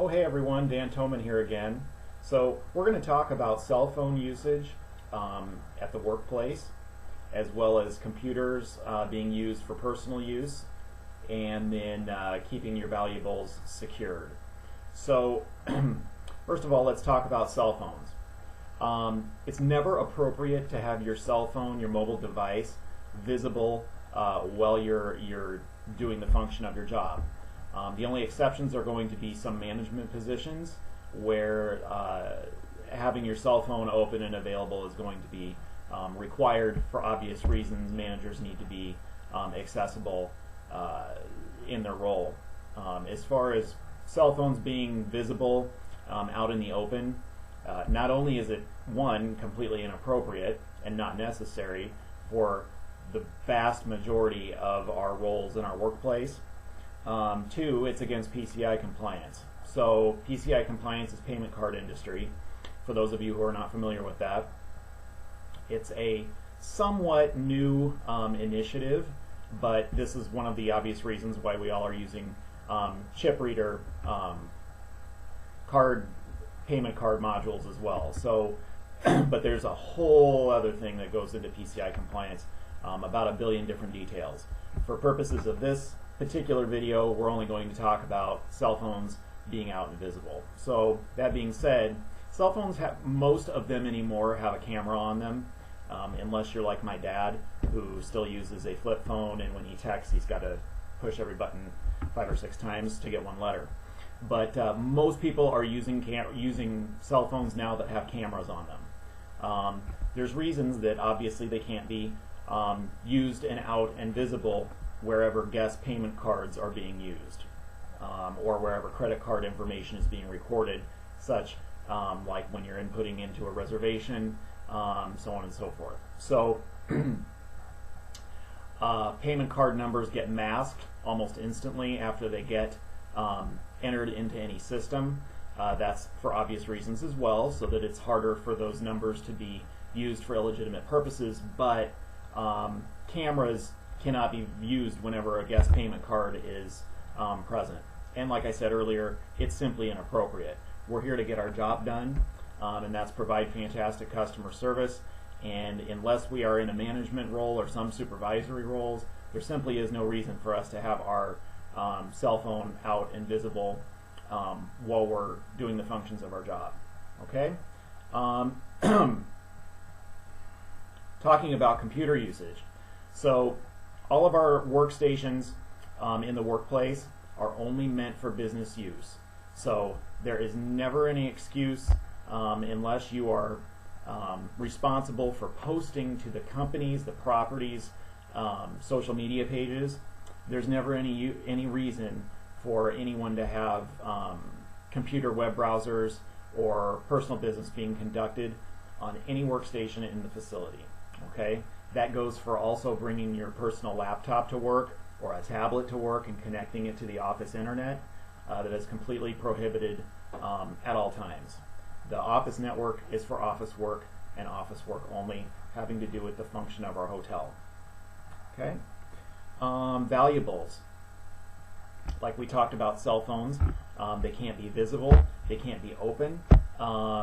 Oh, hey everyone, Dan Toman here again. So we're going to talk about cell phone usage at the workplace, as well as computers being used for personal use, and then keeping your valuables secured. So first of all, let's talk about cell phones. It's never appropriate to have your cell phone, your mobile device, visible while you're doing the function of your job. The only exceptions are going to be some management positions where having your cell phone open and available is going to be required for obvious reasons. Managers need to be accessible in their role. As far as cell phones being visible out in the open, not only is it, one, completely inappropriate and not necessary for the vast majority of our roles in our workplace, two, it's against PCI compliance. So PCI compliance is payment card industry. For those of you who are not familiar with that, it's a somewhat new initiative, but this is one of the obvious reasons why we all are using chip reader payment card modules as well. So, but there's a whole other thing that goes into PCI compliance, about 1 billion different details. For purposes of this particular video, we're only going to talk about cell phones being out and visible. So that being said, cell phones, most of them anymore have a camera on them, unless you're like my dad, who still uses a flip phone, and when he texts he's got to push every button 5 or 6 times to get one letter. But most people are using cell phones now that have cameras on them. There's reasons that obviously they can't be used and out and visible wherever guest payment cards are being used, or wherever credit card information is being recorded, such like when you're inputting into a reservation, so on and so forth. So payment card numbers get masked almost instantly after they get entered into any system. That's for obvious reasons as well, so that it's harder for those numbers to be used for illegitimate purposes, but cameras cannot be used whenever a guest payment card is present. And like I said earlier, it's simply inappropriate. We're here to get our job done, and that's provide fantastic customer service. And unless we are in a management role or some supervisory roles, there simply is no reason for us to have our cell phone out and visible while we're doing the functions of our job. Okay? Talking about computer usage. So all of our workstations in the workplace are only meant for business use. So there is never any excuse unless you are responsible for posting to the companies, the properties, social media pages. There's never any reason for anyone to have computer web browsers or personal business being conducted on any workstation in the facility. Okay? That goes for also bringing your personal laptop to work or a tablet to work and connecting it to the office internet. That is completely prohibited at all times. The office network is for office work and office work only, having to do with the function of our hotel. Okay? Valuables. Like we talked about cell phones, they can't be visible, they can't be open,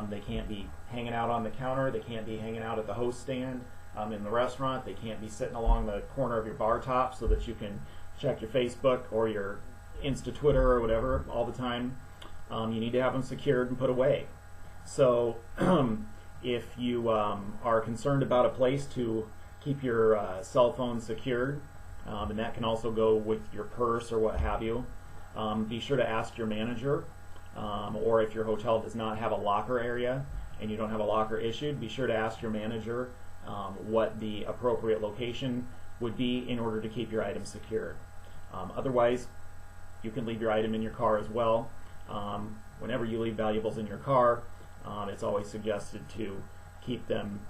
they can't be hanging out on the counter, they can't be hanging out at the host stand in the restaurant, they can't be sitting along the corner of your bar top so that you can check your Facebook or your Insta Twitter or whatever all the time. You need to have them secured and put away. So if you are concerned about a place to keep your cell phone secured, and that can also go with your purse or what have you, be sure to ask your manager, or if your hotel does not have a locker area and you don't have a locker issued, be sure to ask your manager what the appropriate location would be in order to keep your item secured. Otherwise, you can leave your item in your car as well. Whenever you leave valuables in your car, it's always suggested to keep them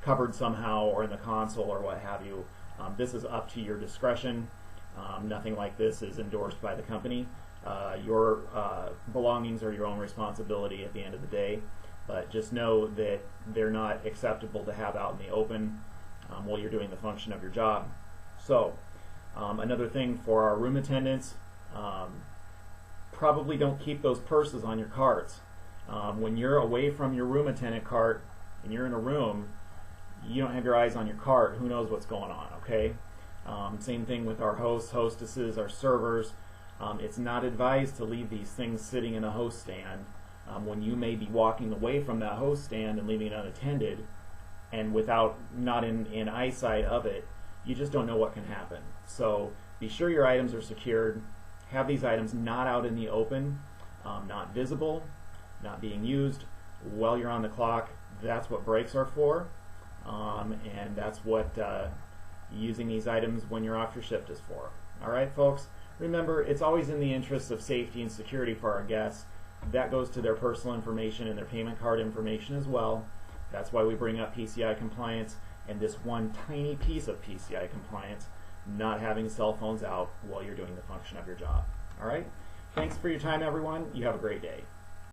covered somehow or in the console or what have you. This is up to your discretion. Nothing like this is endorsed by the company. Your belongings are your own responsibility at the end of the day, but just know that they're not acceptable to have out in the open while you're doing the function of your job. So another thing for our room attendants, probably don't keep those purses on your carts. When you're away from your room attendant cart and you're in a room, you don't have your eyes on your cart. Who knows what's going on, okay? Same thing with our hosts, hostesses, our servers. It's not advised to leave these things sitting in a host stand when you may be walking away from that host stand and leaving it unattended, and not in eyesight of it. You just don't know what can happen. So be sure your items are secured. Have these items not out in the open, not visible, not being used while you're on the clock. That's what breaks are for, and that's what using these items when you're off your shift is for. All right, folks? Remember, it's always in the interest of safety and security for our guests. That goes to their personal information and their payment card information as well. That's why we bring up PCI compliance and this one tiny piece of PCI compliance, not having cell phones out while you're doing the function of your job. All right? Thanks for your time, everyone. You have a great day.